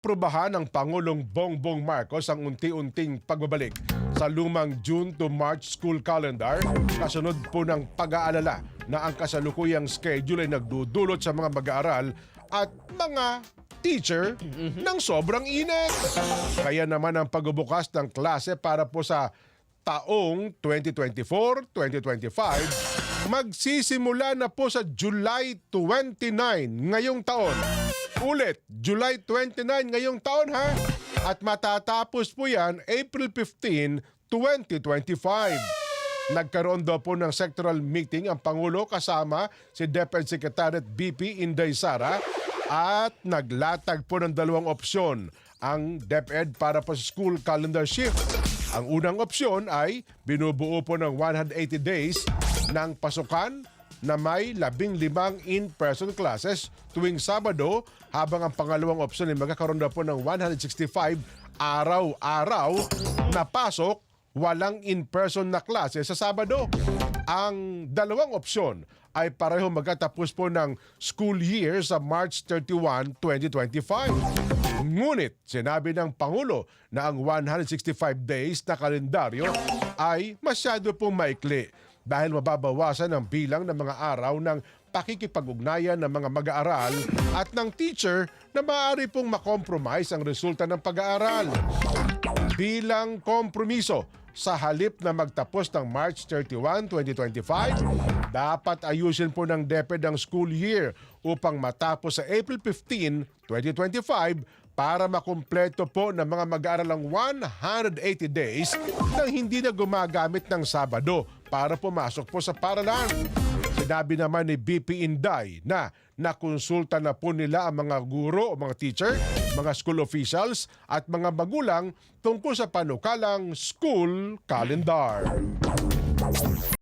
Prubahan ng Pangulong Bongbong Marcos ang unti-unting pagbabalik sa lumang June to March school calendar kasunod po ng pag-aalala na ang kasalukuyang schedule ay nagdudulot sa mga mag-aaral at mga teacher ng sobrang init. Kaya naman ang pagbubukas ng klase para po sa taong 2024-2025 magsisimula na po sa July 29 ngayong taon. Ulit, July 29 ngayong taon ha. At matatapos po yan April 15, 2025. Nagkaroon daw po ng sectoral meeting ang Pangulo kasama si DepEd Secretary at BP Inday Sara at naglatag po ng dalawang opsyon ang DepEd para po sa school calendar shift. Ang unang opsyon ay binubuo po ng 180 days ng pasukan na may 15 in-person classes tuwing Sabado, habang ang pangalawang opsyon ay magkakaroon na po ng 165 araw-araw na pasok, walang in-person na klase sa Sabado. Ang dalawang opsyon ay pareho magkatapos po ng school year sa March 31, 2025. Ngunit sinabi ng Pangulo na ang 165 days na kalendaryo ay masyado pong maikli dahil mababawasan ang bilang ng mga araw ng pakikipag-ugnayan ng mga mag-aaral at ng teacher na maaari pong makompromise ang resulta ng pag-aaral. Bilang kompromiso, sa halip na magtapos ng March 31, 2025, dapat ayusin po ng DepEd ang school year upang matapos sa April 15, 2025 para makumpleto po ng mga mag-aaral ang 180 days nang hindi na gumagamit ng Sabado para pumasok po sa paaralan. Sinabi naman ni BP Inday na nakonsulta na po nila ang mga guro o mga teacher, mga school officials at mga magulang tungkol sa panukalang school calendar.